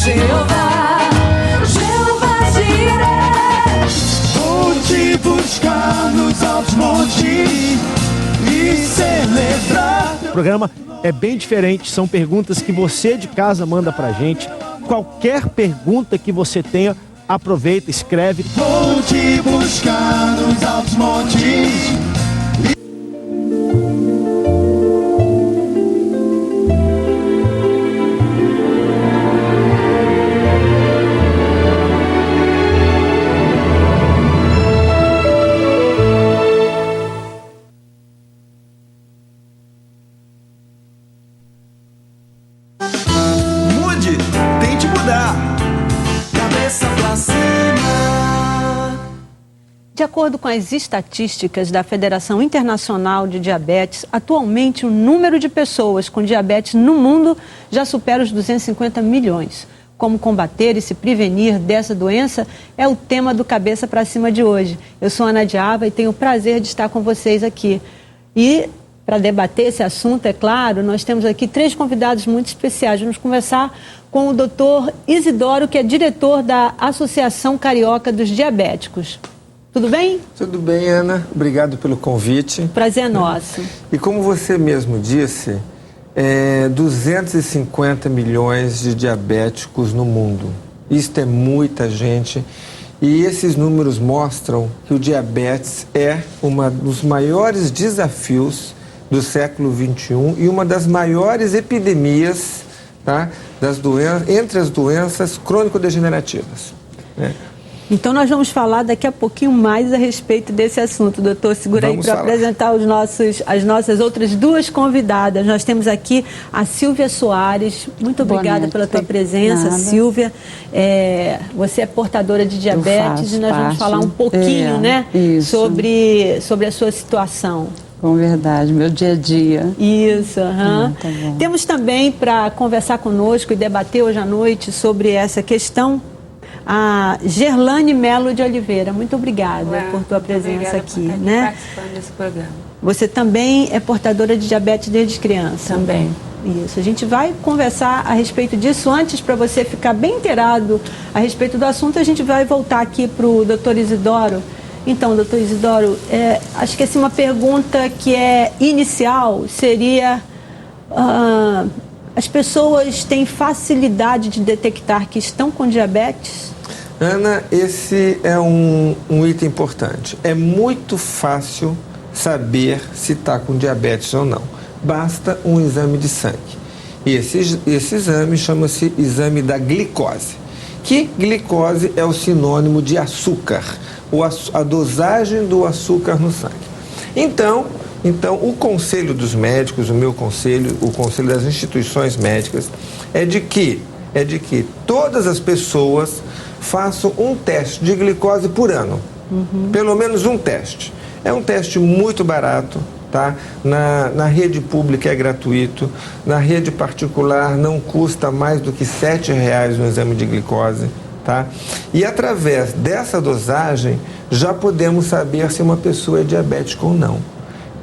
Jeová, Jeová Jireh. Vou te buscar nos altos montes e celebrar. O programa é bem diferente, são perguntas que você de casa manda pra gente. Qualquer pergunta que você tenha, aproveita, escreve. Vou te buscar nos altos montes. Mude, tente mudar. Cabeça pra cima. De acordo com as estatísticas da Federação Internacional de Diabetes, atualmente o número de pessoas com diabetes no mundo já supera os 250 milhões. Como combater e se prevenir dessa doença é o tema do Cabeça para Cima de hoje. Eu sou Ana Diaba e tenho o prazer de estar com vocês aqui. E para debater esse assunto, é claro, nós temos aqui 3 convidados muito especiais. Vamos conversar com o Dr. Isidoro, que é diretor da Associação Carioca dos Diabéticos. Tudo bem? Tudo bem, Ana. Obrigado pelo convite. Prazer é nosso. E como você mesmo disse, 250 milhões de diabéticos no mundo. Isto é muita gente. E esses números mostram que o diabetes é um dos maiores desafios do século XXI e uma das maiores epidemias, tá, entre as doenças crônico-degenerativas, né? Então nós vamos falar daqui a pouquinho mais a respeito desse assunto, doutor. Segura aí para apresentar as nossas outras 2 convidadas. Nós temos aqui a Silvia Soares. Muito obrigada pela tua presença, Silvia. Você é portadora de diabetes e nós vamos falar um pouquinho, né, sobre a sua situação. Com verdade, meu dia a dia. Isso, tá bom. Temos também para conversar conosco e debater hoje à noite sobre essa questão a Gerlane Melo de Oliveira. Muito obrigada por tua presença aqui, né? Participando desse programa. Você também é portadora de diabetes desde criança? Também. Isso, a gente vai conversar a respeito disso. Antes, para você ficar bem inteirado a respeito do assunto, a gente vai voltar aqui para o doutor Isidoro. Então, doutor Isidoro, acho que assim, uma pergunta que é inicial seria... as pessoas têm facilidade de detectar que estão com diabetes? Ana, esse é um item importante. É muito fácil saber se está com diabetes ou não. Basta um exame de sangue. E esse exame chama-se exame da glicose. Que glicose é o sinônimo de açúcar, a dosagem do açúcar no sangue. Então, o conselho dos médicos, o meu conselho, o conselho das instituições médicas, é de que todas as pessoas façam um teste de glicose por ano. Pelo menos um teste. É um teste muito barato, tá? Na rede pública é gratuito, na rede particular não custa mais do que R$7 no exame de glicose, tá? E através dessa dosagem já podemos saber se uma pessoa é diabética ou não.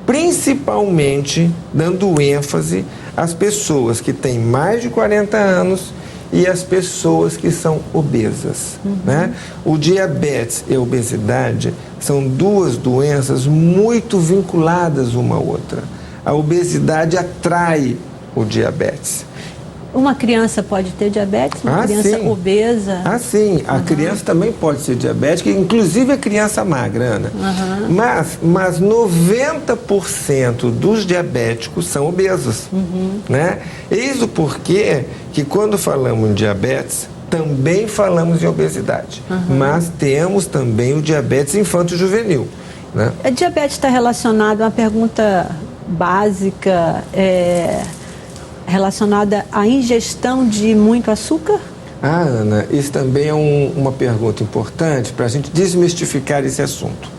Principalmente dando ênfase às pessoas que têm mais de 40 anos e as pessoas que são obesas, né? O diabetes e a obesidade são 2 doenças muito vinculadas uma à outra. A obesidade atrai o diabetes. Uma criança pode ter diabetes? Uma criança obesa? Sim. A criança também pode ser diabética, inclusive a criança magra, Ana. Mas 90% dos diabéticos são obesos, né? Eis o porquê que quando falamos em diabetes, também falamos em obesidade. Mas temos também o diabetes infanto-juvenil, né? A diabetes está relacionada a uma pergunta básica, relacionada à ingestão de muito açúcar? Ana, isso também é uma pergunta importante para a gente desmistificar esse assunto.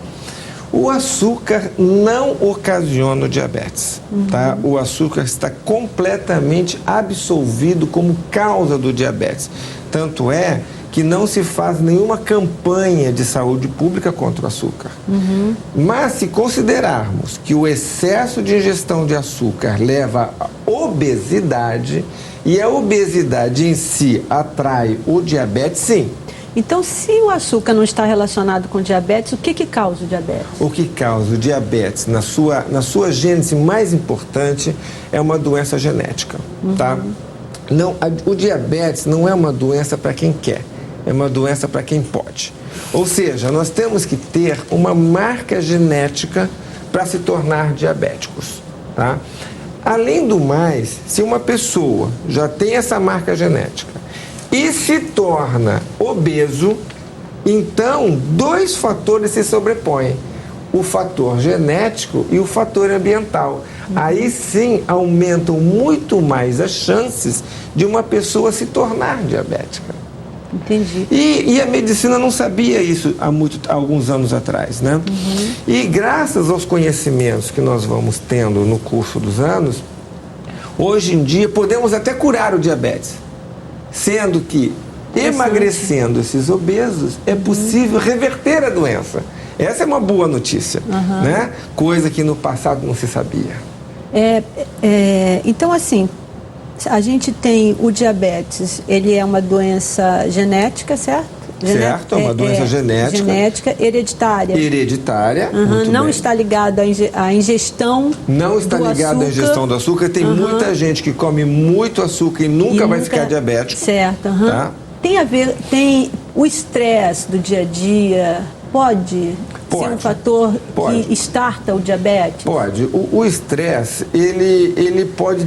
O açúcar não ocasiona o diabetes, tá? O açúcar está completamente absolvido como causa do diabetes. Tanto é que não se faz nenhuma campanha de saúde pública contra o açúcar. Mas se considerarmos que o excesso de ingestão de açúcar leva à obesidade e a obesidade em si atrai o diabetes, sim. Então, se o açúcar não está relacionado com diabetes, o que causa o diabetes? O que causa o diabetes, na sua gênese mais importante, é uma doença genética, tá? Não, o diabetes não é uma doença para quem quer, é uma doença para quem pode. Ou seja, nós temos que ter uma marca genética para se tornar diabéticos, tá? Além do mais, se uma pessoa já tem essa marca genética e se torna obeso, então 2 fatores se sobrepõem: o fator genético e o fator ambiental. Aí sim aumentam muito mais as chances de uma pessoa se tornar diabética. Entendi. E a medicina não sabia isso há alguns anos atrás, né? E graças aos conhecimentos que nós vamos tendo no curso dos anos, hoje em dia podemos até curar o diabetes. Sendo que, emagrecendo esses obesos, é possível reverter a doença. Essa é uma boa notícia, né? Coisa que no passado não se sabia. Então, assim, a gente tem o diabetes, ele é uma doença genética, certo? Certo, é uma doença genética. Genética, hereditária. Hereditária, muito não bem. está ligada à ingestão Não está do ligado à açúcar. ingestão do açúcar. Tem muita gente que come muito açúcar e nunca vai ficar diabético. Certo. Tá? Tem o estresse do dia a dia, pode ser um fator que starta o diabetes? Pode. O estresse, ele pode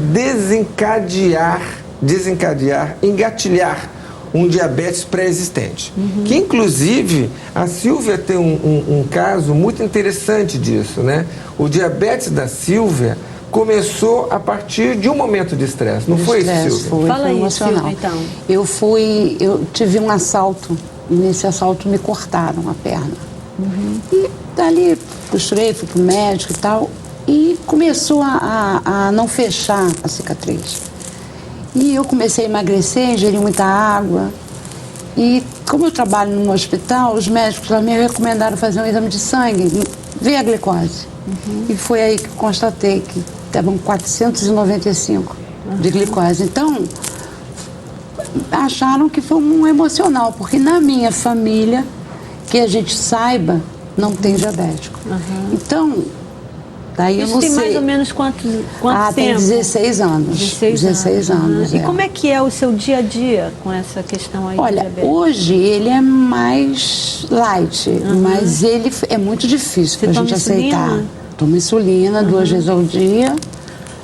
engatilhar um diabetes pré-existente. Que, inclusive, a Silvia tem um caso muito interessante disso, né? O diabetes da Silvia começou a partir de um momento de estresse, não foi isso, Silvia? Fala aí, emocional. Silvia, então. Eu tive um assalto, e nesse assalto me cortaram a perna. E dali costurei, fui pro médico e tal, e começou a não fechar a cicatriz. E eu comecei a emagrecer, ingeri muita água. E como eu trabalho num hospital, os médicos lá me recomendaram fazer um exame de sangue, ver a glicose. E foi aí que constatei que estavam 495 de glicose. Então, acharam que foi um emocional, porque na minha família, que a gente saiba, não tem diabético. Então, daí eu não sei. Isso tem mais ou menos quanto tempo? Tem 16 anos. 16 anos. E como é que é o seu dia a dia com essa questão aí? Olha, de diabetes? hoje ele é mais light, mas ele é muito difícil para a gente aceitar. Tomo insulina 2 vezes ao dia.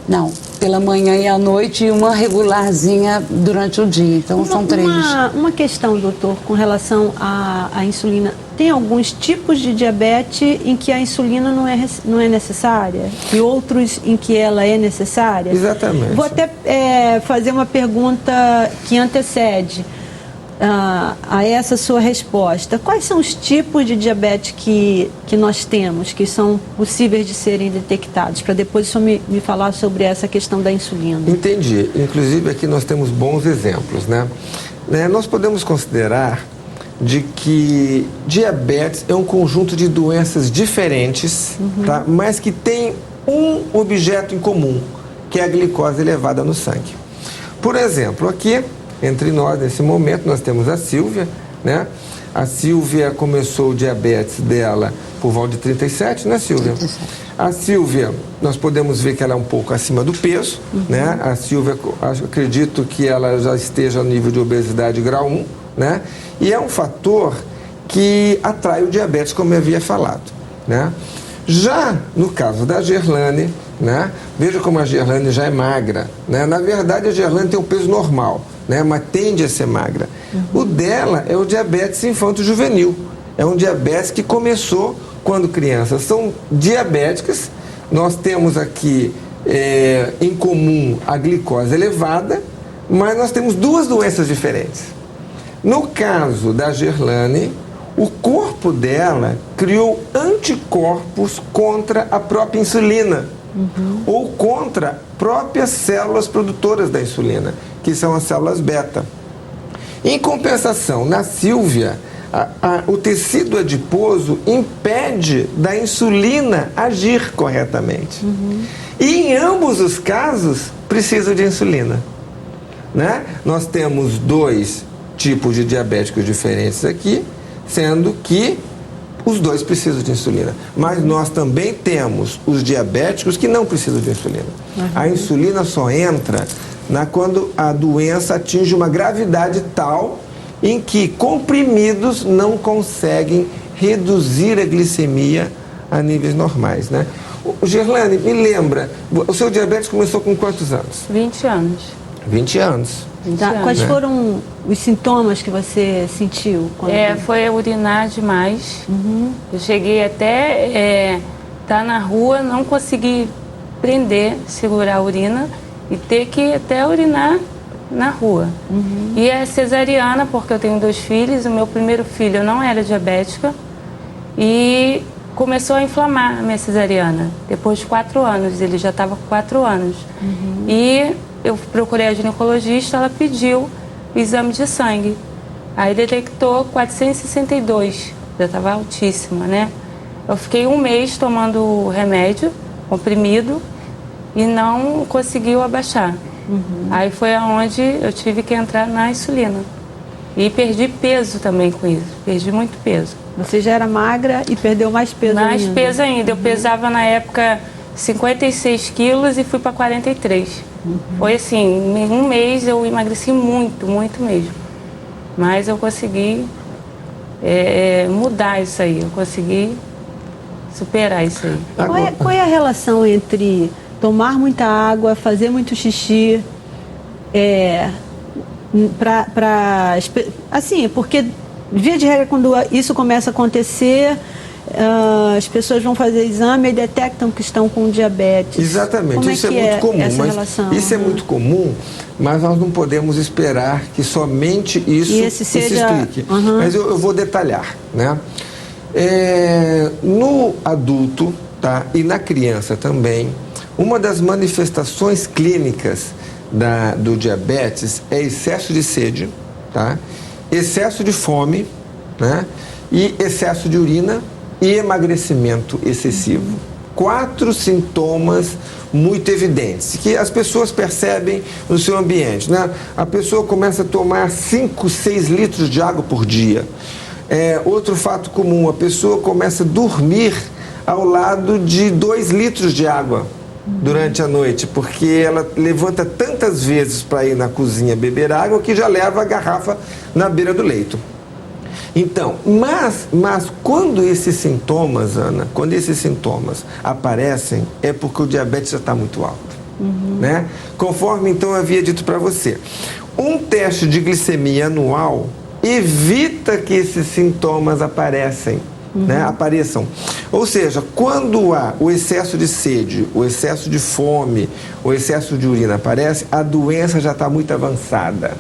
Não, pela manhã e à noite, e uma regularzinha durante o dia. Então são 3. Uma questão, doutor, com relação à insulina. Tem alguns tipos de diabetes em que a insulina não é necessária e outros em que ela é necessária? Exatamente. Vou até fazer uma pergunta que antecede a essa sua resposta. Quais são os tipos de diabetes que nós temos, que são possíveis de serem detectados? Para depois o senhor me falar sobre essa questão da insulina. Entendi. Inclusive aqui nós temos bons exemplos, né? Nós podemos considerar de que diabetes é um conjunto de doenças diferentes, tá? Mas que tem um objeto em comum, que é a glicose elevada no sangue. Por exemplo, aqui entre nós, nesse momento, nós temos a Silvia, né? A Silvia começou o diabetes dela por volta de 37, né, Silvia? 37. A Silvia, nós podemos ver que ela é um pouco acima do peso, né? A Silvia, acredito que ela já esteja no nível de obesidade grau 1, né? E é um fator que atrai o diabetes, como eu havia falado, né? Já no caso da Gerlane, né? Veja como a Gerlane já é magra, né? Na verdade, a Gerlane tem um peso normal, né? Mas tende a ser magra. O dela é o diabetes infanto-juvenil. É um diabetes que começou quando crianças são diabéticas. Nós temos aqui em comum a glicose elevada, mas nós temos 2 doenças diferentes. No caso da Gerlane, o corpo dela criou anticorpos contra a própria insulina, ou contra próprias células produtoras da insulina, que são as células beta. Em compensação, na Sílvia, o tecido adiposo impede da insulina agir corretamente. E em ambos os casos, precisa de insulina. Né? Nós temos 2 tipos de diabéticos diferentes aqui, sendo que os 2 precisam de insulina. Mas nós também temos os diabéticos que não precisam de insulina. A insulina só entra quando a doença atinge uma gravidade tal em que comprimidos não conseguem reduzir a glicemia a níveis normais. Né? Gerlane, me lembra, o seu diabetes começou com quantos anos? 20 anos. 20 anos. Tá, quais foram os sintomas que você sentiu? Foi urinar demais. Eu cheguei até estar na rua, não consegui segurar a urina e ter que até urinar na rua. E a cesariana, porque eu tenho 2 filhos, o meu primeiro filho não era diabética e começou a inflamar a minha cesariana. Depois de 4 anos, ele já estava com 4 anos. E eu procurei a ginecologista, ela pediu o exame de sangue. Aí detectou 462, já estava altíssima, né? Eu fiquei 1 mês tomando remédio, comprimido, e não conseguiu abaixar. Aí foi aonde eu tive que entrar na insulina. E perdi peso também com isso, perdi muito peso. Você já era magra e perdeu mais peso ainda. Mais peso ainda, eu pesava na época 56 quilos e fui para 43. Foi assim, em 1 mês eu emagreci muito, muito mesmo. Mas eu consegui mudar isso aí, eu consegui superar isso aí. Qual é a relação entre tomar muita água, fazer muito xixi, assim, porque via de regra quando isso começa a acontecer, as pessoas vão fazer exame e detectam que estão com diabetes. Exatamente, Como isso é muito comum. Essa relação? Isso é muito comum, mas nós não podemos esperar que somente isso se explique. Mas eu vou detalhar, né? No adulto, tá? E na criança também, uma das manifestações clínicas do diabetes é excesso de sede, tá? Excesso de fome, né? E excesso de urina e emagrecimento excessivo. 4 sintomas muito evidentes que as pessoas percebem no seu ambiente, né? A pessoa começa a tomar 5, 6 litros de água por dia. Outro fato comum, a pessoa começa a dormir ao lado de 2 litros de água durante a noite, porque ela levanta tantas vezes para ir na cozinha beber água que já leva a garrafa na beira do leito. Então, mas quando esses sintomas, Ana, quando esses sintomas aparecem, é porque o diabetes já está muito alto, né? Conforme então eu havia dito para você, um teste de glicemia anual evita que esses sintomas apareçam. Ou seja, quando há o excesso de sede, o excesso de fome, o excesso de urina aparece, a doença já está muito avançada,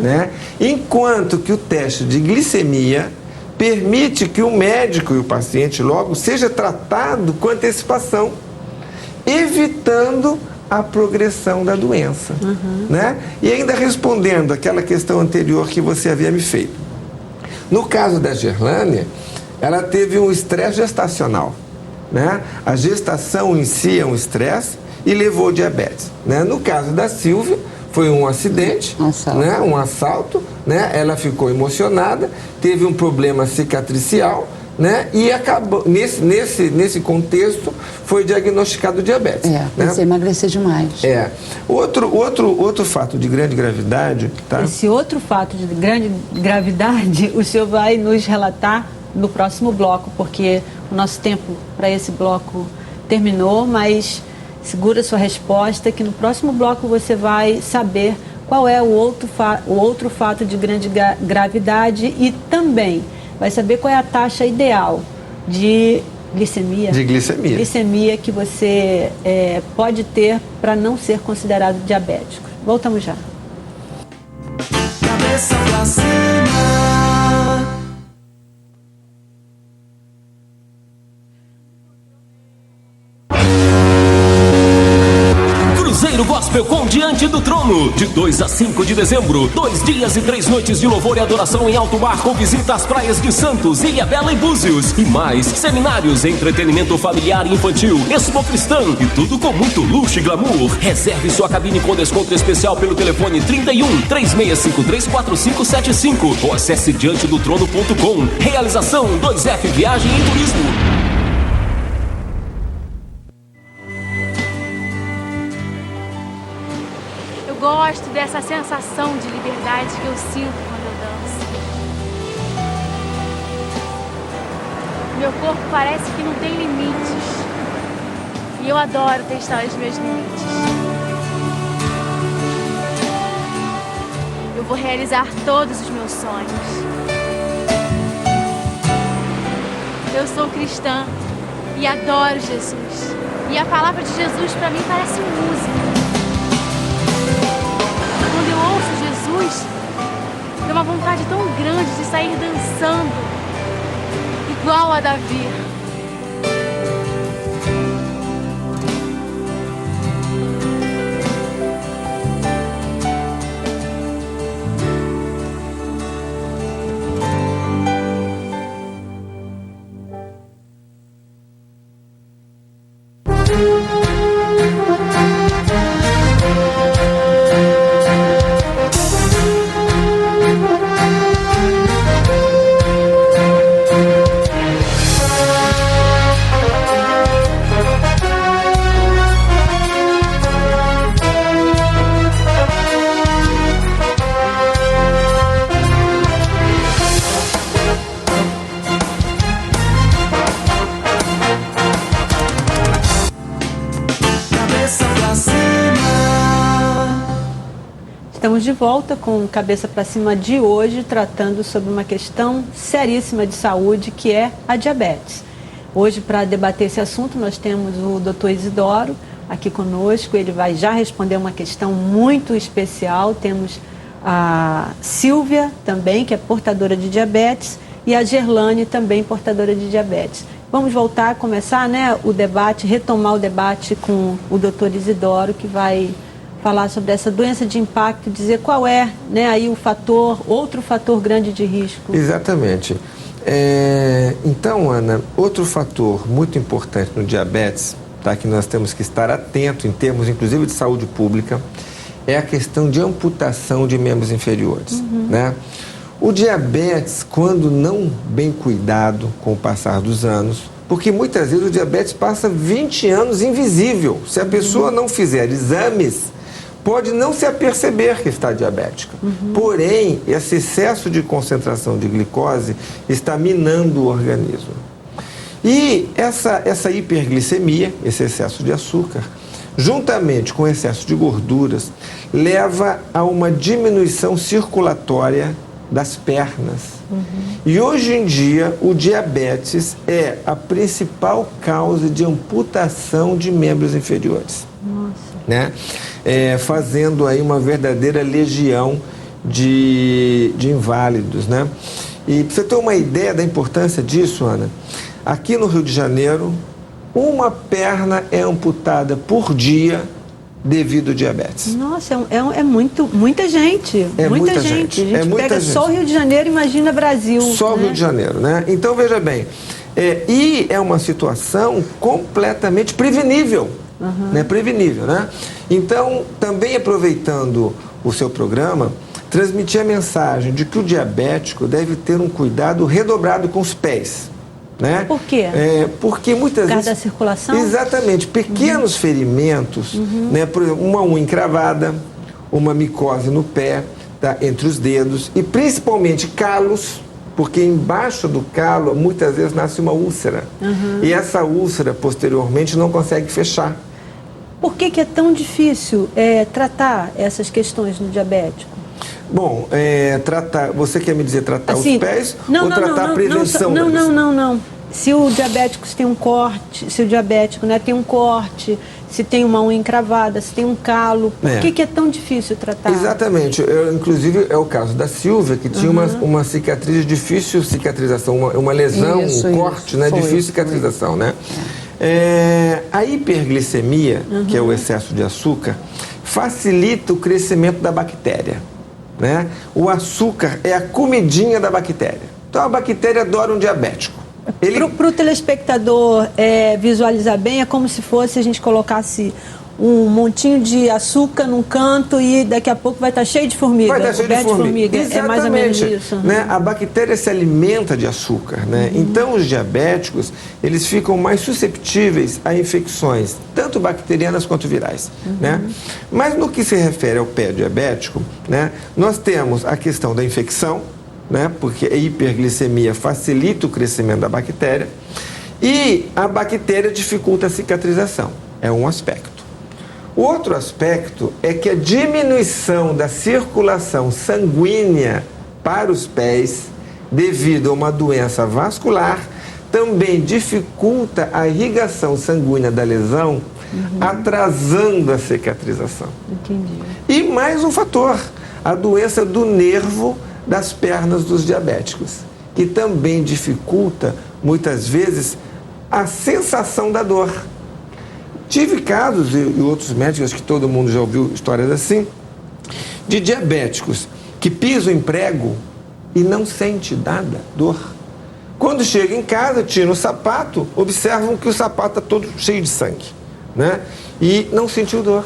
né? Enquanto que o teste de glicemia permite que o médico e o paciente logo seja tratado com antecipação, evitando a progressão da doença, né? E ainda respondendo aquela questão anterior que você havia me feito. No caso da Gerlane, ela teve um estresse gestacional, né? A gestação em si é um estresse e levou ao diabetes, né? No caso da Sílvia, foi um acidente, né? Um assalto, né? Ela ficou emocionada, teve um problema cicatricial, né? E acabou, nesse contexto, foi diagnosticado diabetes. Você emagrecer demais. Outro fato de grande gravidade... Tá? Esse outro fato de grande gravidade, o senhor vai nos relatar no próximo bloco, porque o nosso tempo para esse bloco terminou, mas segura sua resposta que no próximo bloco você vai saber qual é o outro fato de grande gravidade e também vai saber qual é a taxa ideal de glicemia. Glicemia que você pode ter para não ser considerado diabético. Voltamos já. Cabeça pra cima. Gospel com Diante do Trono, de 2 a 5 de dezembro. 2 dias e 3 noites de louvor e adoração em alto mar, com visita às praias de Santos, Ilhabela e Búzios. E mais, seminários, entretenimento familiar e infantil, Expo Cristã e tudo com muito luxo e glamour. Reserve sua cabine com desconto especial pelo telefone 31 3653 4575 ou acesse diantedotrono.com. Realização 2F Viagem e Turismo. Eu gosto dessa sensação de liberdade que eu sinto quando eu danço. Meu corpo parece que não tem limites. E eu adoro testar os meus limites. Eu vou realizar todos os meus sonhos. Eu sou cristã e adoro Jesus. E a palavra de Jesus para mim parece música. Quando eu ouço Jesus, dá uma vontade tão grande de sair dançando, igual a Davi. Estamos de volta com Cabeça para Cima de hoje, tratando sobre uma questão seríssima de saúde, que é a diabetes. Hoje, para debater esse assunto, nós temos o Dr. Isidoro aqui conosco. Ele vai já responder uma questão muito especial. Temos a Silvia também, que é portadora de diabetes, e a Gerlane, também portadora de diabetes. Vamos voltar a começar, né, o debate, retomar o debate com o Dr. Isidoro, que vai falar sobre essa doença de impacto, dizer qual é, né, aí o fator, outro fator grande de risco. Exatamente. Então, Ana, outro fator muito importante no diabetes, tá, que nós temos que estar atento em termos, inclusive, de saúde pública, é a questão de amputação de membros inferiores, né? O diabetes, quando não bem cuidado com o passar dos anos, porque muitas vezes o diabetes passa 20 anos invisível. Se a pessoa não fizer exames, pode não se aperceber que está diabética. Porém, esse excesso de concentração de glicose está minando o organismo. E essa hiperglicemia, esse excesso de açúcar, juntamente com o excesso de gorduras, leva a uma diminuição circulatória das pernas. E hoje em dia, o diabetes é a principal causa de amputação de membros inferiores. Né? Fazendo aí uma verdadeira legião de inválidos, né? E para você ter uma ideia da importância disso, Ana, aqui no Rio de Janeiro, uma perna é amputada por dia devido ao diabetes. Nossa, muita gente. É muita gente. A gente É muita pega gente. só o Rio de Janeiro, imagina Brasil. Só o Rio de Janeiro, né? Então, veja bem, e é uma situação completamente prevenível. Né? Prevenível, né? Então, também aproveitando o seu programa, transmitir a mensagem de que o diabético deve ter um cuidado redobrado com os pés. Né? Por quê? Porque muitas vezes... Por causa da circulação? Exatamente. Pequenos ferimentos, né? Por exemplo, uma unha encravada, uma micose no pé, tá? Entre os dedos, e principalmente calos, porque embaixo do calo muitas vezes nasce uma úlcera. E essa úlcera posteriormente não consegue fechar. Por que é tão difícil tratar essas questões no diabético? Bom, tratar, você quer me dizer tratar assim, os pés ou tratar a prevenção? Não. Se o diabético tem um corte, se o diabético, né, tem um corte, se tem uma unha encravada, se tem um calo, por que é tão difícil tratar? Exatamente. Inclusive, é o caso da Silvia, que tinha uma cicatriz de difícil cicatrização, uma lesão, um corte, né, difícil cicatrização, né? A hiperglicemia, que é o excesso de açúcar, facilita o crescimento da bactéria, né? O açúcar é a comidinha da bactéria. Então a bactéria adora um diabético. Para o telespectador visualizar bem, é como se fosse a gente colocasse um montinho de açúcar num canto e daqui a pouco vai estar cheio de formiga. Vai estar cheio de formiga. É mais ou menos isso. Né? A bactéria se alimenta de açúcar, né? Então os diabéticos, eles ficam mais susceptíveis a infecções, tanto bacterianas quanto virais, né? Mas no que se refere ao pé diabético, né, nós temos a questão da infecção, né? Porque a hiperglicemia facilita o crescimento da bactéria e a bactéria dificulta a cicatrização. É um aspecto. O outro aspecto é que a diminuição da circulação sanguínea para os pés, devido a uma doença vascular, também dificulta a irrigação sanguínea da lesão, atrasando a cicatrização. Entendi. E mais um fator, a doença do nervo das pernas dos diabéticos, que também dificulta, muitas vezes, a sensação da dor. Tive casos, e outros médicos, acho que todo mundo já ouviu histórias assim, de diabéticos que pisam em prego e não sente nada, dor. Quando chega em casa, tiram o sapato, observam que o sapato está todo cheio de sangue, né? E não sentiu dor.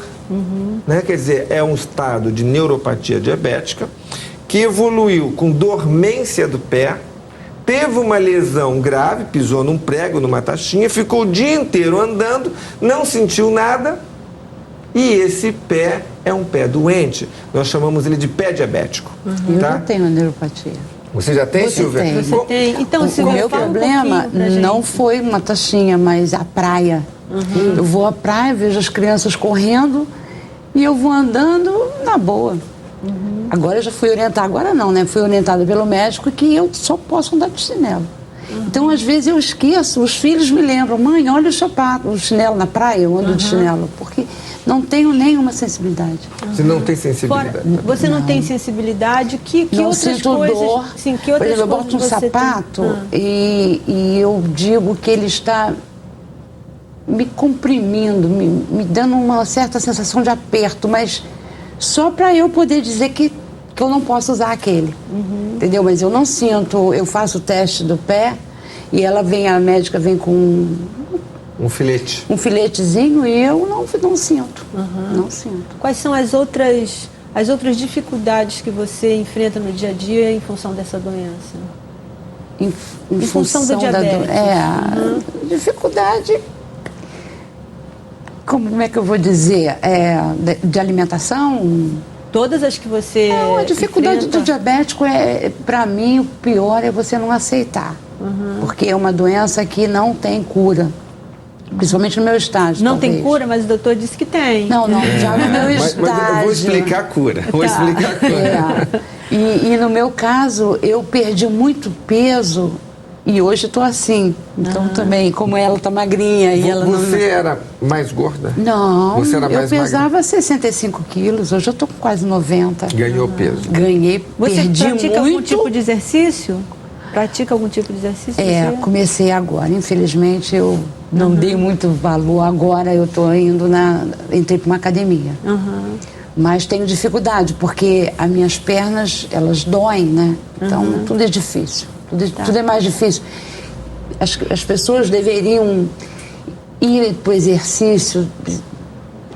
Né? Quer dizer, é um estado de neuropatia diabética que evoluiu com dormência do pé, teve uma lesão grave, pisou num prego, numa taxinha, ficou o dia inteiro andando, não sentiu nada, e esse pé é um pé doente. Nós chamamos ele de pé diabético. Eu já tenho neuropatia. Você já tem, Você Silvia? tem. Você tem. Então, O Silvia, meu fala um problema pouquinho pra gente. não foi uma taxinha, mas a praia. Eu vou à praia, vejo as crianças correndo e eu vou andando na boa. Agora eu já fui orientada, agora não, né? Fui orientada pelo médico que eu só posso andar de chinelo. Então, às vezes, eu esqueço, os filhos me lembram, mãe, olha o sapato, o chinelo na praia, eu ando de chinelo, porque não tenho nenhuma sensibilidade. Você não tem sensibilidade. Fora, você não tem sensibilidade? Que Não outras sinto coisas? dor. Sim, que Por outras exemplo, eu boto um coisas você sapato tem? e eu digo que ele está me comprimindo, me dando uma certa sensação de aperto, mas só para eu poder dizer que eu não posso usar aquele. Entendeu? Mas eu não sinto, eu faço o teste do pé e ela vem, a médica vem com Um filete. um filetezinho e eu não sinto. Não sinto. Quais são as outras dificuldades que você enfrenta no dia a dia em função dessa doença? Em função do diabetes. a dificuldade, como é que eu vou dizer, de alimentação. Todas as que você Não, a dificuldade enfrenta? do diabético para mim, o pior é você não aceitar. Porque é uma doença que não tem cura. Principalmente no meu estágio. Não tem talvez. cura, mas o doutor disse que tem. Não, já no meu Mas estágio. eu vou explicar a cura. Vou explicar a cura. E no meu caso, eu perdi muito peso e hoje estou assim. Então também, como ela está magrinha e ela Você era mais gorda? Não, Você era eu mais pesava 65 quilos, hoje eu estou com quase 90. Ganhou peso. Ganhei, Você perdi pratica muito. algum tipo de exercício? Pratica algum tipo de exercício? você? Comecei agora. Infelizmente, eu não dei muito valor. Agora eu estou entrei para uma academia. Mas tenho dificuldade, porque as minhas pernas, elas doem, né? Então, tudo é difícil. Tudo é mais difícil. As pessoas deveriam ir para o exercício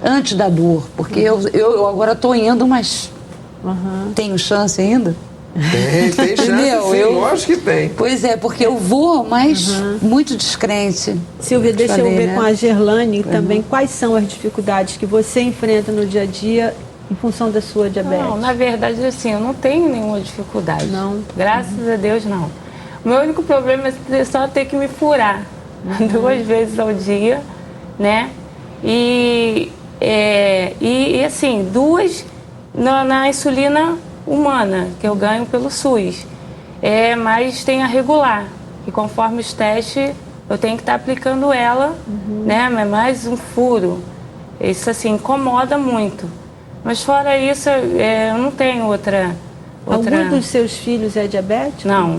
antes da dor, porque eu agora estou indo, mas tenho chance ainda? Tem chance, Entendeu? sim, lógico que tem. Pois é, porque eu vou, mas muito descrente. Silvia, deixa eu Falei, ver né? com a Gerlane também quais são as dificuldades que você enfrenta no dia a dia em função da sua diabetes. Não, na verdade, assim, eu não tenho nenhuma dificuldade. Não. Graças a Deus, não. O meu único problema é só ter que me furar 2 vezes ao dia, né? E assim, 2 na insulina humana, que eu ganho pelo SUS. Mas tem a regular, que conforme os testes, eu tenho que estar aplicando ela, né? É mais um furo. Isso, assim, incomoda muito. Mas fora isso, eu não tenho outra... Algum dos seus filhos é diabético? Não,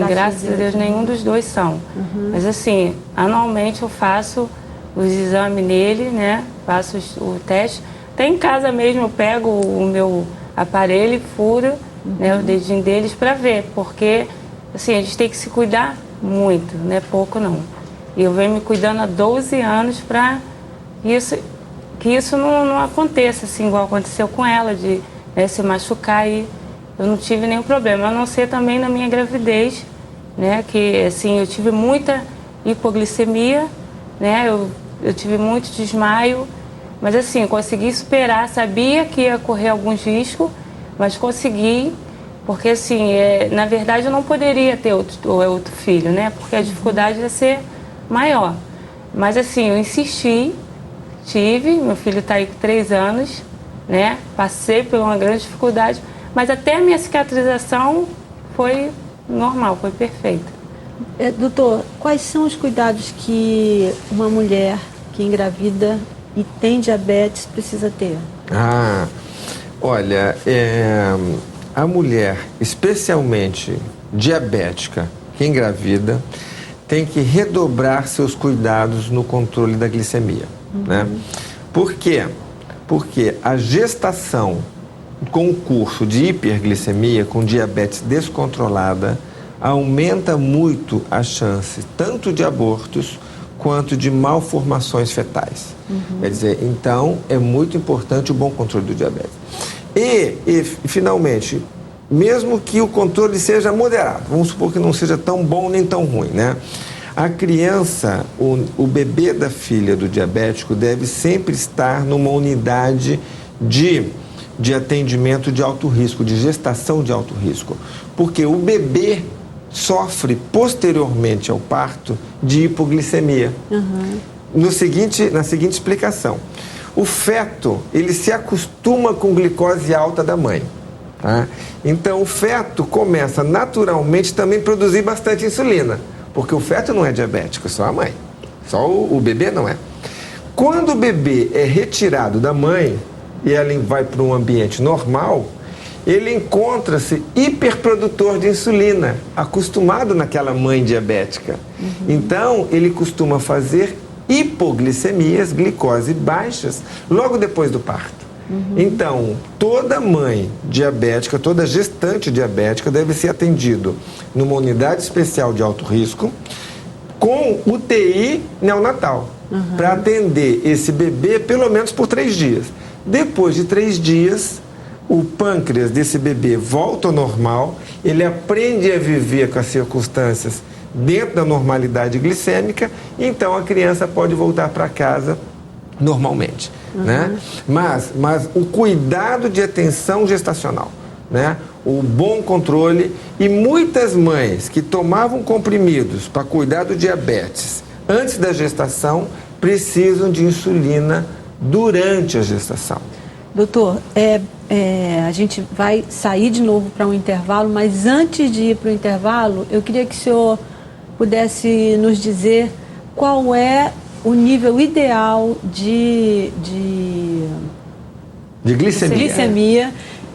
graças a Deus nenhum dos 2 são. Mas assim, anualmente eu faço os exames nele, né? Faço o teste, Até em casa mesmo eu pego o meu aparelho e furo, né, o dedinho deles para ver, porque assim, a gente tem que se cuidar muito, não é pouco não. E eu venho me cuidando há 12 anos para que isso não aconteça, assim, igual aconteceu com ela, de, né, se machucar, e eu não tive nenhum problema, a não ser também na minha gravidez, né, que assim, eu tive muita hipoglicemia, né, eu tive muito desmaio, mas assim, consegui superar, sabia que ia correr alguns riscos, mas consegui, porque assim, na verdade eu não poderia ter outro filho, né, porque a dificuldade ia ser maior. Mas assim, eu insisti, meu filho está aí com 3 anos, né, passei por uma grande dificuldade, mas até a minha cicatrização foi normal, foi perfeita. Doutor, quais são os cuidados que uma mulher que engravida e tem diabetes precisa ter? Olha, a mulher, especialmente diabética, que engravida, tem que redobrar seus cuidados no controle da glicemia. Né? Por quê? Porque a gestação com o curso de hiperglicemia, com diabetes descontrolada, aumenta muito a chance tanto de abortos quanto de malformações fetais. Quer dizer, então é muito importante o bom controle do diabetes. E finalmente, mesmo que o controle seja moderado, vamos supor que não seja tão bom nem tão ruim, né? A criança, o bebê da filha do diabético deve sempre estar numa unidade de atendimento de alto risco, de gestação de alto risco, porque o bebê sofre posteriormente ao parto de hipoglicemia. Na seguinte explicação, o feto, ele se acostuma com glicose alta da mãe, tá? Então o feto começa naturalmente também a produzir bastante insulina, porque o feto não é diabético, só a mãe, só o bebê não é. Quando o bebê é retirado da mãe e ela vai para um ambiente normal, ele encontra-se hiperprodutor de insulina, acostumado naquela mãe diabética. Então, ele costuma fazer hipoglicemias, glicose baixas, logo depois do parto. Então, toda mãe diabética, toda gestante diabética deve ser atendido numa unidade especial de alto risco com UTI neonatal, para atender esse bebê pelo menos por 3 dias. Depois de 3 dias, o pâncreas desse bebê volta ao normal, ele aprende a viver com as circunstâncias dentro da normalidade glicêmica, então a criança pode voltar para casa normalmente. Né? Mas o cuidado de atenção gestacional, né? O bom controle, e muitas mães que tomavam comprimidos para cuidar do diabetes antes da gestação precisam de insulina durante a gestação. Doutor, a gente vai sair de novo para um intervalo, mas antes de ir para o intervalo, eu queria que o senhor pudesse nos dizer qual é o nível ideal de glicemia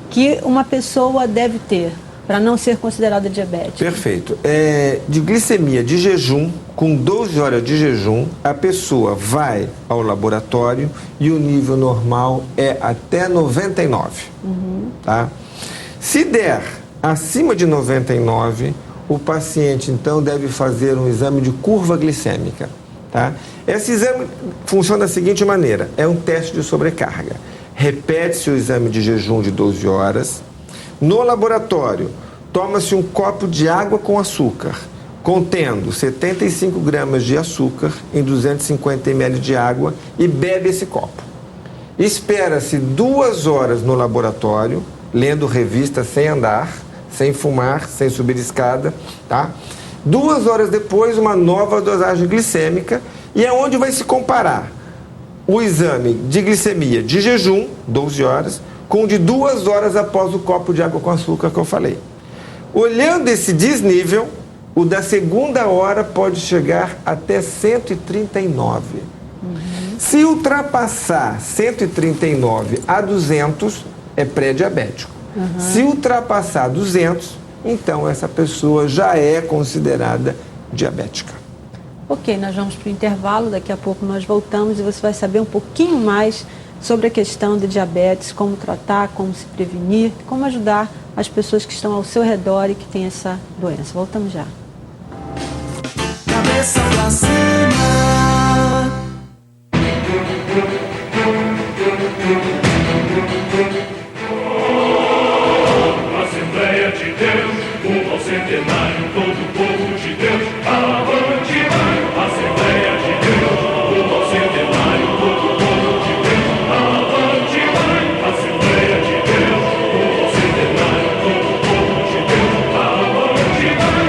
que uma pessoa deve ter para não ser considerada diabética. Perfeito. De glicemia de jejum, com 12 horas de jejum, a pessoa vai ao laboratório e o nível normal é até 99. Tá? Se der acima de 99, o paciente então deve fazer um exame de curva glicêmica. Tá? Esse exame funciona da seguinte maneira: é um teste de sobrecarga. Repete-se o exame de jejum de 12 horas. No laboratório, toma-se um copo de água com açúcar, contendo 75 gramas de açúcar em 250 ml de água, e bebe esse copo. Espera-se 2 horas no laboratório, lendo revista sem andar, sem fumar, sem subir escada, tá? 2 horas depois, uma nova dosagem glicêmica, e é onde vai se comparar o exame de glicemia de jejum, 12 horas, com o de 2 horas após o copo de água com açúcar que eu falei. Olhando esse desnível, o da segunda hora pode chegar até 139. Se ultrapassar 139 a 200, é pré-diabético. Se ultrapassar 200, então essa pessoa já é considerada diabética. Ok, nós vamos para o intervalo, daqui a pouco nós voltamos e você vai saber um pouquinho mais sobre a questão do diabetes, como tratar, como se prevenir, como ajudar as pessoas que estão ao seu redor e que têm essa doença. Voltamos já. Cabeça pra cima. Assembleia de Deus, rumo ao centenário, todo o povo de Deus, avante vai. Assembleia de Deus, rumo ao centenário, todo o povo de Deus, avante vai. Assembleia de Deus, rumo ao centenário, todo o povo de Deus, avante vai.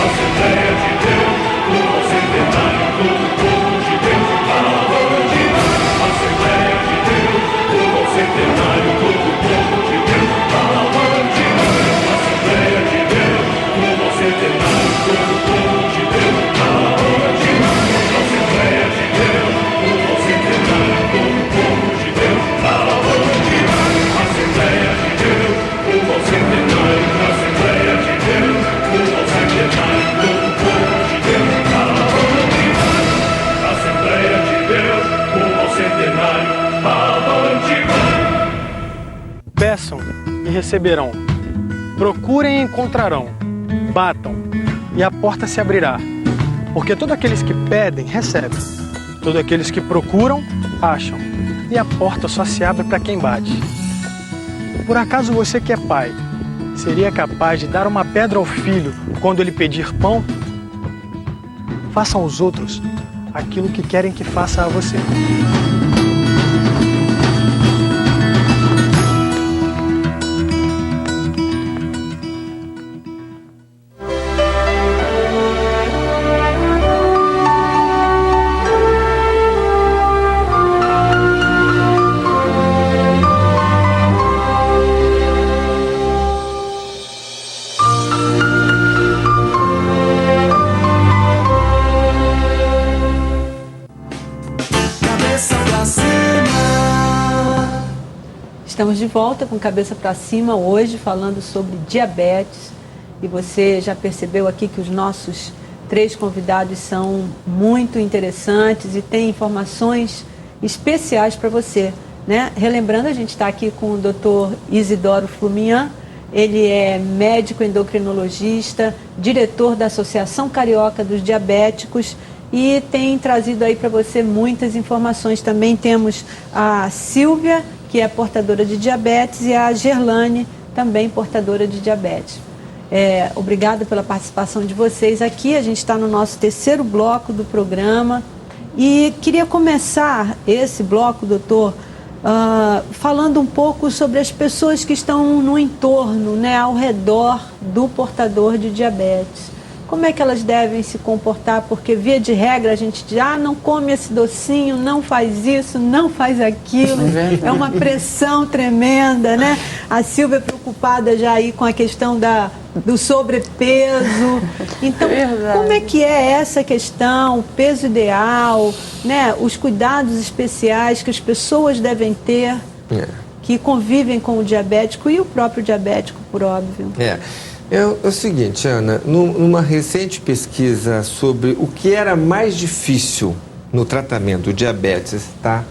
Assembleia de Deus, rumo ao centenário, todo o povo de Deus, avante vai. Assembleia de Deus, rumo ao centenário, todo o povo de Deus, avante vai. Assembleia de Deus, rumo ao centenário, todo o povo de Deus, avante vai. Assembleia de Deus, rumo ao centenário, todo o povo de Deus, avante vai. Assembleia de Deus, rumo ao centenário, Assembleia de Deus, rumo ao centenário, todo o povo de Deus, avante vai. Assembleia de Deus, rumo ao centenário, avante vai. Peçam e receberão. Procurem e encontrarão. Batam e a porta se abrirá. Porque todos aqueles que pedem, recebem. Todos aqueles que procuram, acham. E a porta só se abre para quem bate. Por acaso você que é pai, seria capaz de dar uma pedra ao filho quando ele pedir pão? Façam aos outros aquilo que querem que faça a você. Cabeça pra cima. Estamos de volta com Cabeça para Cima, hoje falando sobre diabetes. E você já percebeu aqui que os nossos 3 convidados são muito interessantes e têm informações especiais para você, né? Relembrando, a gente está aqui com o Dr. Isidoro Fluminhan. Ele é médico endocrinologista, diretor da Associação Carioca dos Diabéticos e tem trazido aí para você muitas informações. Também temos a Silvia, que é portadora de diabetes, e a Gerlane, também portadora de diabetes. Obrigada pela participação de vocês aqui. A gente está no nosso 3º bloco do programa e queria começar esse bloco, doutor, falando um pouco sobre as pessoas que estão no entorno, né, ao redor do portador de diabetes. Como é que elas devem se comportar? Porque, via de regra, a gente diz, não come esse docinho, não faz isso, não faz aquilo. É uma pressão tremenda, né? A Silvia é preocupada já aí com a questão do sobrepeso. Então, como é que é essa questão, o peso ideal, né? Os cuidados especiais que as pessoas devem ter, que convivem com o diabético e o próprio diabético, por óbvio. É o seguinte, Ana, numa recente pesquisa sobre o que era mais difícil no tratamento do diabetes, tá?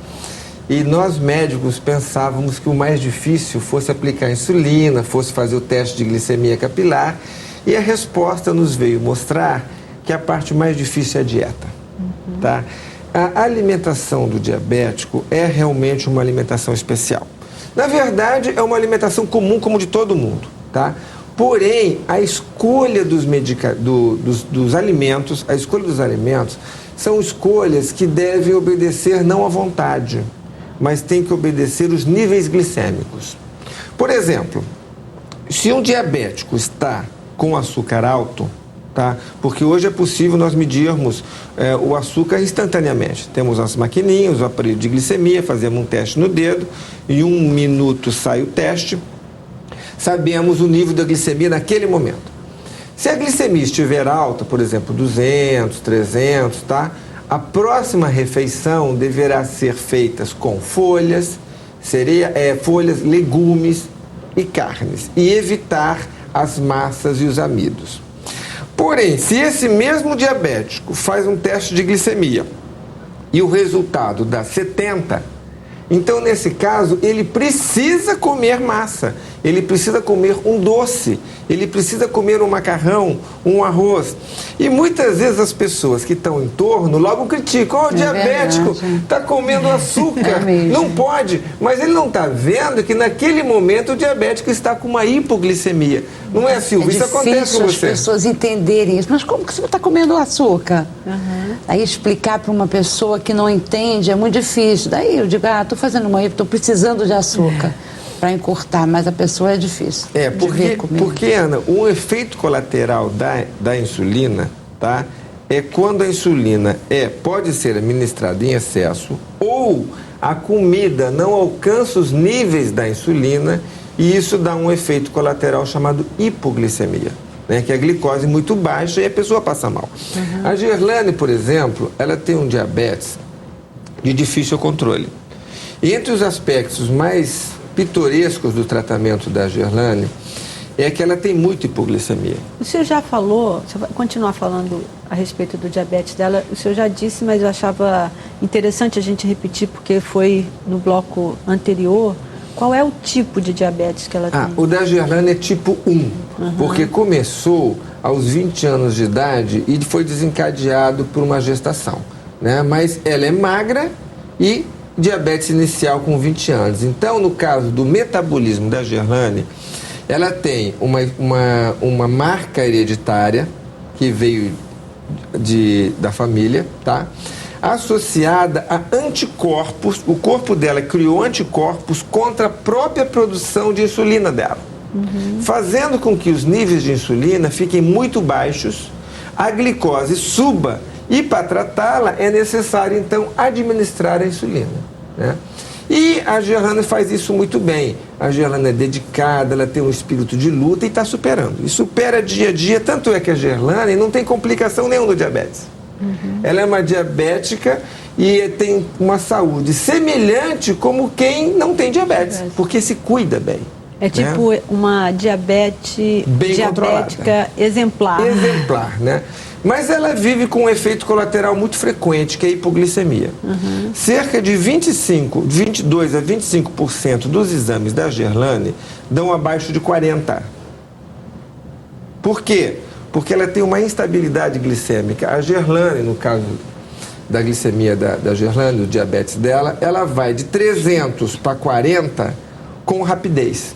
E nós médicos pensávamos que o mais difícil fosse aplicar insulina, fosse fazer o teste de glicemia capilar, e a resposta nos veio mostrar que a parte mais difícil é a dieta, tá? A alimentação do diabético é realmente uma alimentação especial. Na verdade, é uma alimentação comum como de todo mundo, tá? Porém, a escolha dos alimentos, a escolha dos alimentos são escolhas que devem obedecer não à vontade, mas tem que obedecer os níveis glicêmicos. Por exemplo, se um diabético está com açúcar alto, tá? Porque hoje é possível nós medirmos o açúcar instantaneamente. Temos as maquininhas, o aparelho de glicemia, fazemos um teste no dedo, em 1 minuto sai o teste. Sabemos o nível da glicemia naquele momento. Se a glicemia estiver alta, por exemplo, 200, 300, tá? A próxima refeição deverá ser feita com folhas, legumes e carnes, e evitar as massas e os amidos. Porém, se esse mesmo diabético faz um teste de glicemia e o resultado dá 70, então, nesse caso, ele precisa comer massa, ele precisa comer um doce, ele precisa comer um macarrão, um arroz. E muitas vezes as pessoas que estão em torno logo criticam: o diabético está comendo açúcar, não pode. Mas ele não está vendo que naquele momento o diabético está com uma hipoglicemia. Não é, Silvia? Isso acontece com as você. pessoas entenderem isso. Mas como que você está comendo açúcar? Aí explicar para uma pessoa que não entende é muito difícil. Daí eu digo: estou fazendo uma estou precisando de açúcar para encurtar, mas a pessoa é difícil. Porque, Ana, um efeito colateral da insulina, tá, é quando a insulina pode ser administrada em excesso ou a comida não alcança os níveis da insulina, e isso dá um efeito colateral chamado hipoglicemia, né, que é a glicose muito baixa e a pessoa passa mal. A Gerlane, por exemplo, ela tem um diabetes de difícil controle. E entre os aspectos mais pitorescos do tratamento da Gerlane é que ela tem muita hipoglicemia. O senhor já falou, você vai continuar falando a respeito do diabetes dela, o senhor já disse, mas eu achava interessante a gente repetir, porque foi no bloco anterior. Qual é o tipo de diabetes que ela tem? O da Gerlane é tipo 1, porque começou aos 20 anos de idade e foi desencadeado por uma gestação, né? Mas ela é magra e diabetes inicial com 20 anos. Então, no caso do metabolismo da Gerlane, ela tem uma marca hereditária que veio da família, tá? Associada a anticorpos. O corpo dela criou anticorpos contra a própria produção de insulina dela, fazendo com que os níveis de insulina fiquem muito baixos, a glicose suba, e para tratá-la é necessário então administrar a insulina, né? E a Gerlane faz isso muito bem. A Gerlane é dedicada, ela tem um espírito de luta e está superando. E supera dia a dia, tanto é que a Gerlane não tem complicação nenhuma do diabetes. Ela é uma diabética e tem uma saúde semelhante como quem não tem diabetes, porque se cuida bem. É tipo, né, uma diabética exemplar. Exemplar, né? Mas ela vive com um efeito colateral muito frequente, que é a hipoglicemia. Cerca de 22 a 25% dos exames da Gerlane dão abaixo de 40. Por quê? Porque ela tem uma instabilidade glicêmica. A Gerlane, no caso da glicemia da Gerlane, do diabetes dela, ela vai de 300 para 40 com rapidez.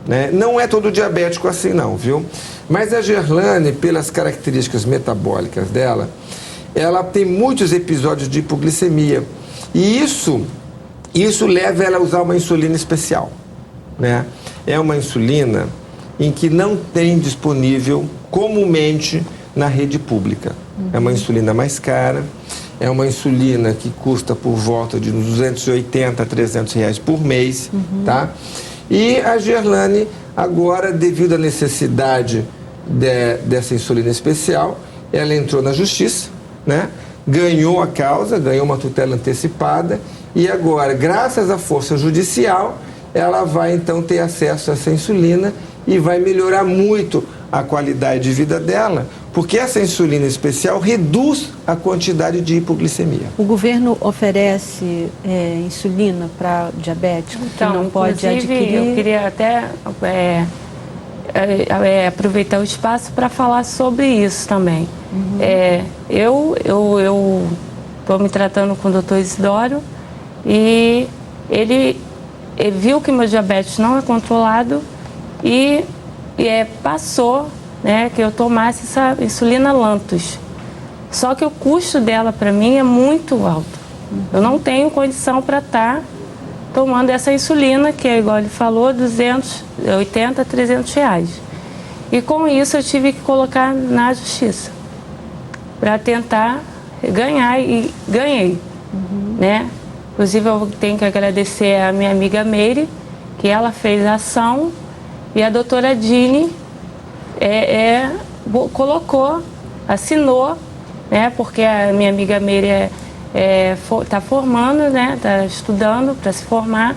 Né? Não é todo diabético assim não, viu? Mas a Gerlane, pelas características metabólicas dela, ela tem muitos episódios de hipoglicemia. E isso leva ela a usar uma insulina especial, né? É uma insulina em que não tem disponível comumente na rede pública. É uma insulina mais cara, é uma insulina que custa por volta de uns 280 a 300 reais por mês, tá? E a Gerlane, agora, devido à necessidade dessa insulina especial, ela entrou na justiça, né? Ganhou a causa, ganhou uma tutela antecipada e agora, graças à força judicial, ela vai então ter acesso a essa insulina e vai melhorar muito a qualidade de vida dela, porque essa insulina especial reduz a quantidade de hipoglicemia. O governo oferece insulina para diabético que não pode adquirir? Eu queria até aproveitar o espaço para falar sobre isso também. Eu estou me tratando com o doutor Isidoro e ele viu que meu diabetes não é controlado e passou, né, que eu tomasse essa insulina Lantus. Só que o custo dela para mim é muito alto. Eu não tenho condição para estar tomando essa insulina, que é igual ele falou, 280 a 300 reais. E com isso eu tive que colocar na justiça para tentar ganhar, e ganhei, né? Inclusive eu tenho que agradecer a minha amiga Meire, que ela fez a ação, e a doutora Dini colocou, assinou, né? Porque a minha amiga Meire está formando, né? Está estudando para se formar,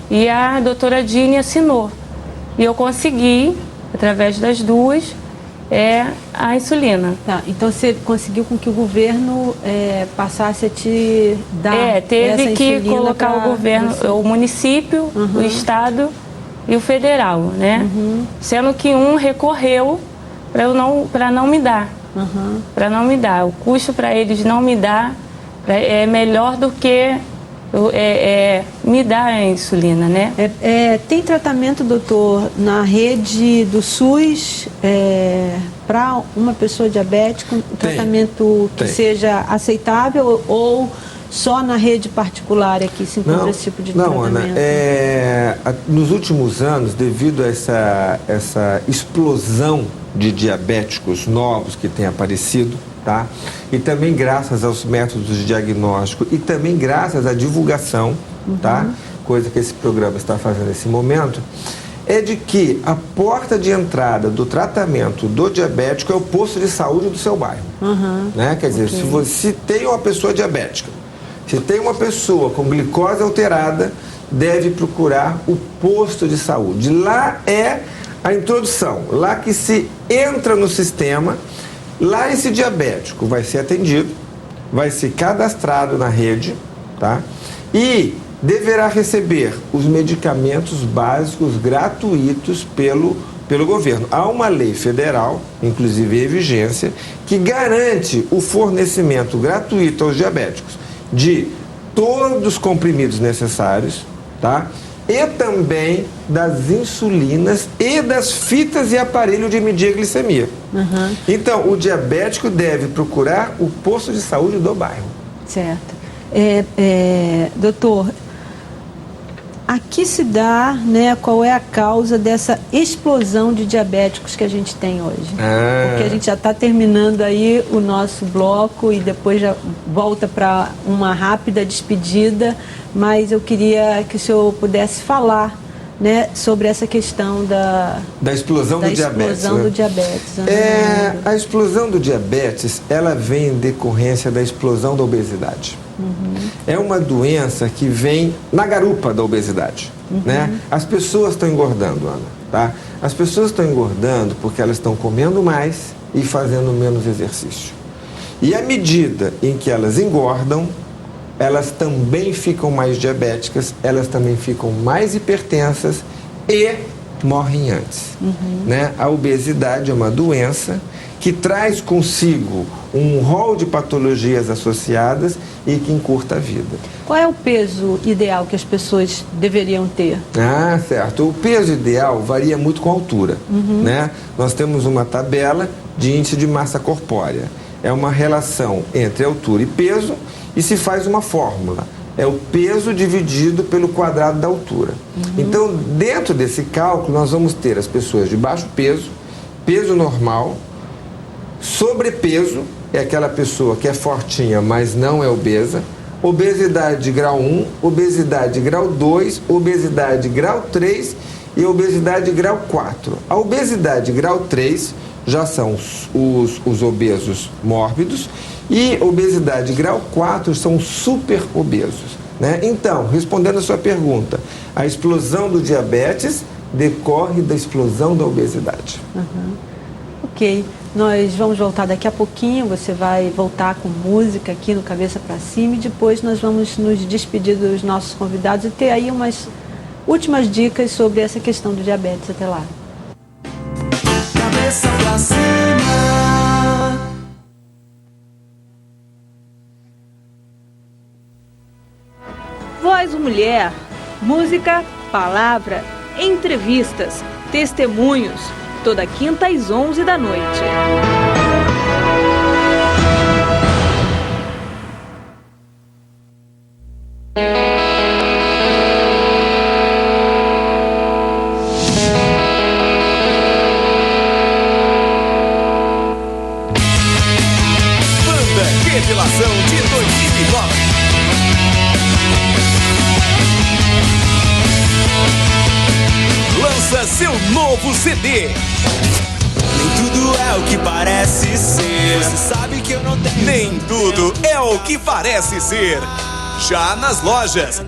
e a doutora Dini assinou. E eu consegui, através das duas, é a insulina. Tá, então você conseguiu com que o governo passasse a te dar teve essa que insulina colocar pra o governo, você. o município, o estado e o federal, né? Sendo que um recorreu para não me dar. Para não me dar. O custo para eles não me dar é melhor do que me dar a insulina, né? Tem tratamento, doutor, na rede do SUS para uma pessoa diabética? Um tratamento que seja aceitável ou só na rede particular que se encontra esse tipo de tratamento? Não, Ana, nos últimos anos, devido a essa explosão de diabéticos novos que tem aparecido, tá? E também graças aos métodos de diagnóstico e também graças à divulgação, tá? Coisa que esse programa está fazendo nesse momento, é de que a porta de entrada do tratamento do diabético é o posto de saúde do seu bairro, né? Quer dizer, se tem uma pessoa diabética, se tem uma pessoa com glicose alterada, deve procurar o posto de saúde. Lá é a introdução, lá que se entra no sistema. Lá esse diabético vai ser atendido, vai ser cadastrado na rede, tá? E deverá receber os medicamentos básicos gratuitos pelo governo. Há uma lei federal, inclusive em vigência, que garante o fornecimento gratuito aos diabéticos de todos os comprimidos necessários, tá? E também das insulinas e das fitas e aparelho de medir a glicemia. Então, o diabético deve procurar o posto de saúde do bairro. Certo. Doutor, a que se dá, né, qual é a causa dessa explosão de diabéticos que a gente tem hoje? Porque a gente já está terminando aí o nosso bloco e depois já volta para uma rápida despedida, mas eu queria que o senhor pudesse falar, né, sobre essa questão da explosão do diabetes. Do diabetes, a explosão do diabetes, ela vem em decorrência da explosão da obesidade. É uma doença que vem na garupa da obesidade, né? As pessoas estão engordando, Ana, tá? As pessoas estão engordando porque elas estão comendo mais e fazendo menos exercício. E à medida em que elas engordam, elas também ficam mais diabéticas, elas também ficam mais hipertensas e morrem antes, né? A obesidade é uma doença que traz consigo um rol de patologias associadas e que encurta a vida. Qual é o peso ideal que as pessoas deveriam ter? Certo. O peso ideal varia muito com a altura, né? Nós temos uma tabela de índice de massa corpórea. É uma relação entre altura e peso e se faz uma fórmula. É o peso dividido pelo quadrado da altura. Então, dentro desse cálculo, nós vamos ter as pessoas de baixo peso, peso normal, sobrepeso, é aquela pessoa que é fortinha, mas não é obesa, obesidade grau 1, obesidade grau 2, obesidade grau 3 e obesidade grau 4. A obesidade grau 3 já são os obesos mórbidos e obesidade grau 4 são super obesos, né? Então, respondendo a sua pergunta, a explosão do diabetes decorre da explosão da obesidade. Ok, nós vamos voltar daqui a pouquinho, você vai voltar com música aqui no Cabeça Pra Cima e depois nós vamos nos despedir dos nossos convidados e ter aí umas últimas dicas sobre essa questão do diabetes. Até lá. Cabeça pra cima. Voz Mulher, música, palavra, entrevistas, testemunhos, toda quinta às 11 da noite. Banda Revelação de 2009. Lança seu novo CD. Nem tudo é o que parece ser. Você sabe que eu não tenho. Nem tudo é o que parece ser. Já nas lojas.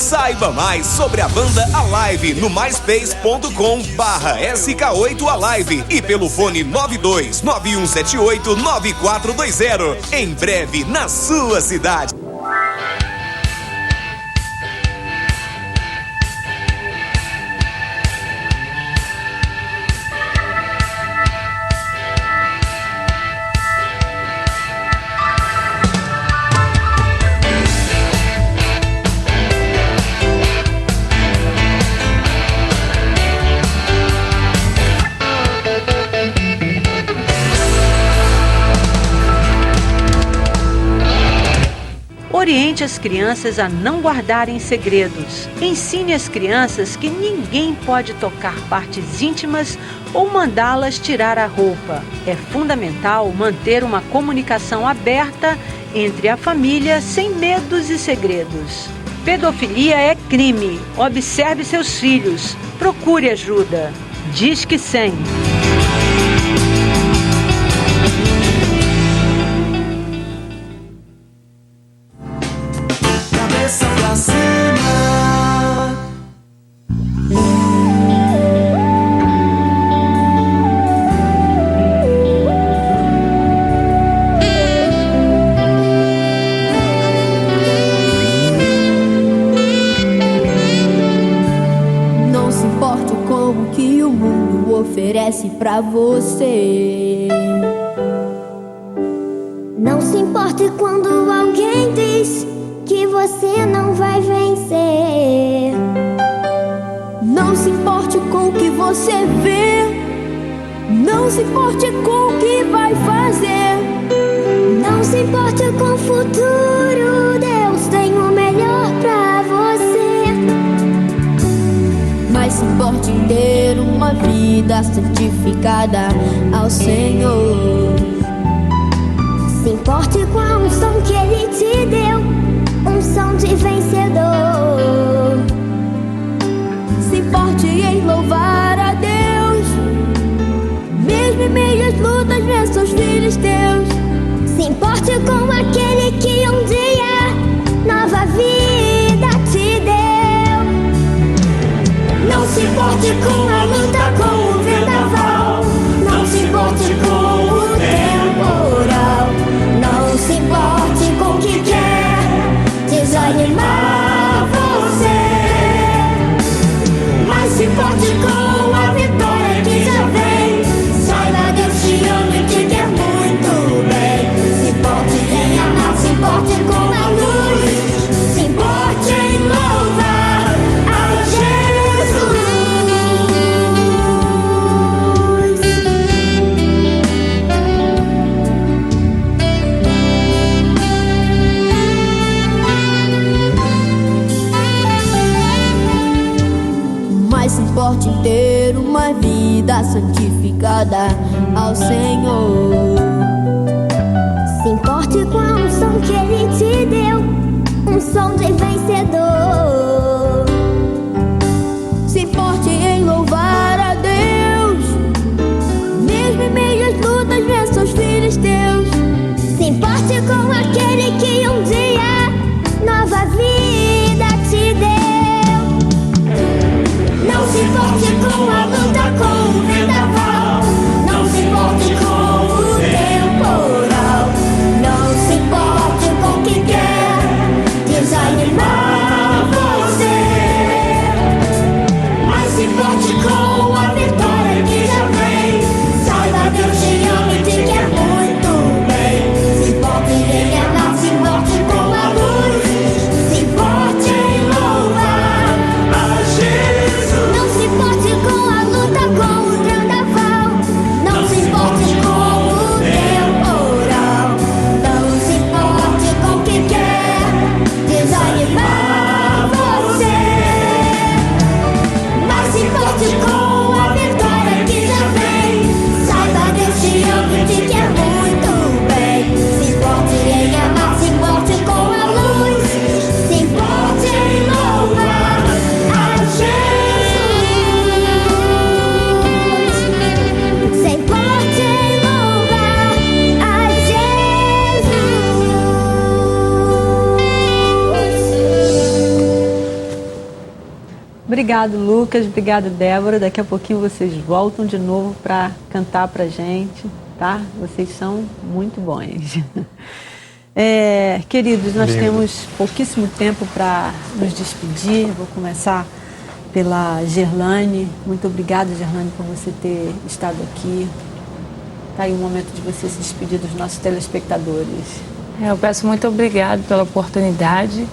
Saiba mais sobre a banda Alive no myspace.com/SK8Alive e pelo fone 9291789420. Em breve na sua cidade. Oriente as crianças a não guardarem segredos. Ensine as crianças que ninguém pode tocar partes íntimas ou mandá-las tirar a roupa. É fundamental manter uma comunicação aberta entre a família sem medos e segredos. Pedofilia é crime. Observe seus filhos. Procure ajuda. Disque 100. Cabeça pra cima. Não se importe com o que o mundo oferece pra você. Não se importe quando alguém diz que você não vai vencer. Não se importe com o que você vê. Não se importe com o que vai fazer. Não se importe com o futuro. Deus tem o melhor pra você. Mas se importe em ter uma vida santificada ao Senhor. Se importe com a unção que Ele te deu, unção de vencedor. Se importe em louvar a Deus, mesmo em meio às lutas, vença os filisteus. Se importe com aquele que um dia nova vida te deu. Não se importe com a luta, com o vendaval. Não se importe com o temporal. Não se importe com o que quer desanimar você. Mas se importe com a vitória que já vem. Saiba, Deus te ama e te quer muito bem. Se importe em amar, se importe com a luz. Se importe em louvar a Jesus. Mas se importe em ter uma vida santificada ao Senhor. Se importe com a unção que Ele te deu, unção de vencedor. Se importe em louvar a Deus, mesmo em meio às lutas, vença os filisteus. Se importe com aquele que um dia nova vida te deu. Não se importe com a luta, com o vendaval. Não se importe com o temporal. Não se importe com o que quer desanimar você. Mas se importe com a vitória que já vem. Saiba, Deus te ama e te quer muito bem. Se importe em amar, se importe com a luz. Se importe em louvar a Jesus. Não se importe com a luta, com o vendaval. Não se importe com o temporal. Não se importe com o que quer desanimar você. Mas se importe com Obrigado, Lucas. Obrigado, Débora. Daqui a pouquinho vocês voltam de novo para cantar pra gente, tá? Vocês são muito bons. Queridos, nós temos pouquíssimo tempo para nos despedir. Vou começar pela Gerlane. Muito obrigada, Gerlane, por você ter estado aqui. Está aí o momento de você se despedir dos nossos telespectadores. Eu peço muito obrigado pela oportunidade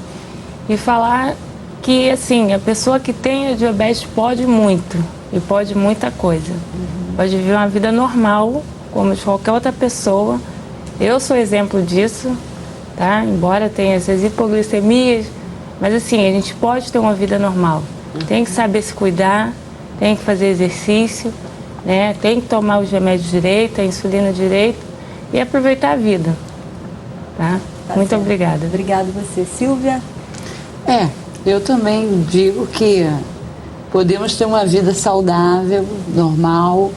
e falar que, assim, a pessoa que tem a diabetes pode muito e pode muita coisa. Pode viver uma vida normal, como de qualquer outra pessoa. Eu sou exemplo disso, tá? Embora tenha essas hipoglicemias, mas assim, a gente pode ter uma vida normal. Tem que saber se cuidar, tem que fazer exercício, né? Tem que tomar os remédios direito, a insulina direito e aproveitar a vida, tá? Muito obrigada. Obrigada a você. Silvia? Eu também digo que podemos ter uma vida saudável, normal,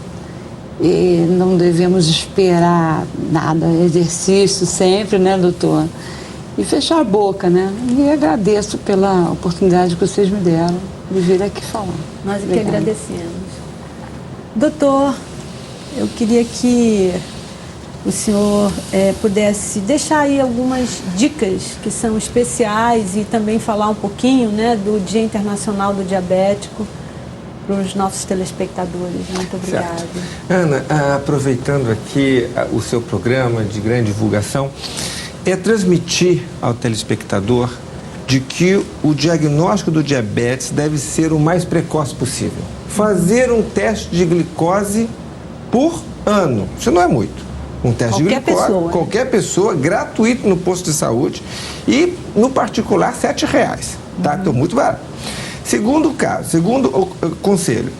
e não devemos esperar nada, exercício sempre, né, doutor? E fechar a boca, né? E agradeço pela oportunidade que vocês me deram de vir aqui falar. Nós que agradecemos. Doutor, eu queria que o senhor pudesse deixar aí algumas dicas que são especiais e também falar um pouquinho, né, do Dia Internacional do Diabético para os nossos telespectadores. Muito obrigada. Certo. Ana, aproveitando aqui o seu programa de grande divulgação, transmitir ao telespectador de que o diagnóstico do diabetes deve ser o mais precoce possível. Fazer um teste de glicose por ano, isso não é muito. Um teste de glicose, qualquer pessoa, gratuito no posto de saúde e, no particular, R$7, tá? Então, muito barato. Segundo conselho,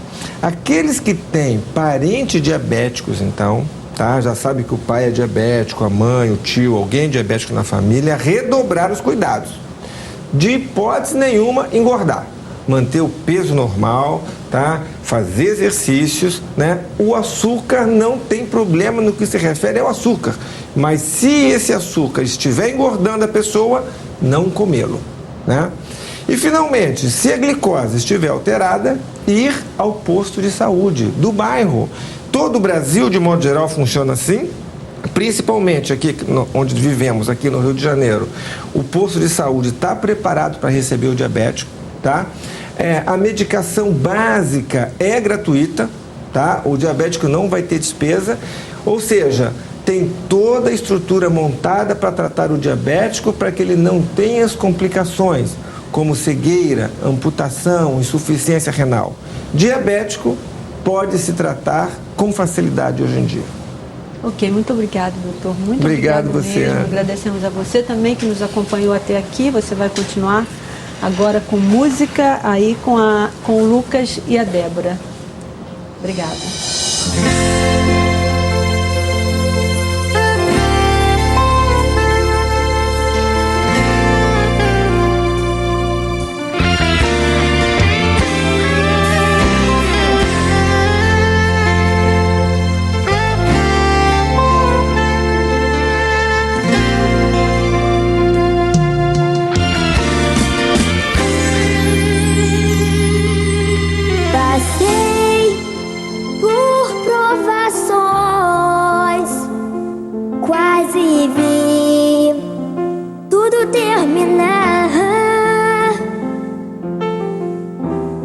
aqueles que têm parentes diabéticos, então, tá? Já sabe que o pai é diabético, a mãe, o tio, alguém diabético na família, redobrar os cuidados. De hipótese nenhuma, engordar. Manter o peso normal, tá? Fazer exercícios, né? O açúcar não tem problema no que se refere ao açúcar, mas se esse açúcar estiver engordando a pessoa, não comê-lo, né? E finalmente, se a glicose estiver alterada, ir ao posto de saúde do bairro. Todo o Brasil, de modo geral, funciona assim. Principalmente aqui onde vivemos, aqui no Rio de Janeiro, o posto de saúde está preparado para receber o diabético, tá? A medicação básica é gratuita, tá? O diabético não vai ter despesa, ou seja, tem toda a estrutura montada para tratar o diabético para que ele não tenha as complicações, como cegueira, amputação, insuficiência renal. Diabético pode se tratar com facilidade hoje em dia. Ok, muito obrigado, doutor. Muito obrigado mesmo. você. Agradecemos a você também que nos acompanhou até aqui. Você vai continuar agora com música aí com o Lucas e a Débora. Obrigada.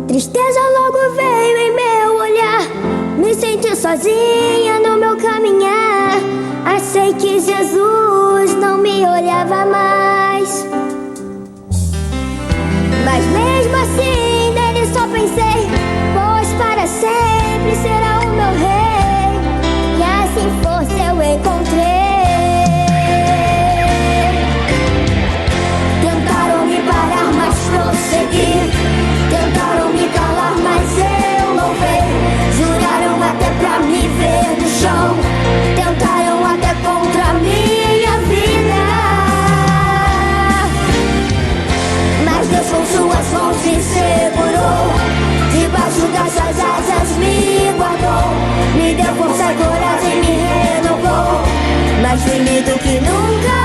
Tristeza logo veio em meu olhar, me senti sozinha no meu caminhar. Achei que Jesus não me olhava mais, mas mesmo assim nele só pensei, pois para sempre será o meu rei. E assim força eu encontrei. Tentaram me parar, mas prossegui. Tentaram me calar, mas eu louvei. Juraram até pra me ver no chão. Tentaram até contra a minha vida, mas Deus com suas mãos me segurou. Debaixo das suas asas me guardou. Me deu força e coragem, me renovou. Mais firme do que nunca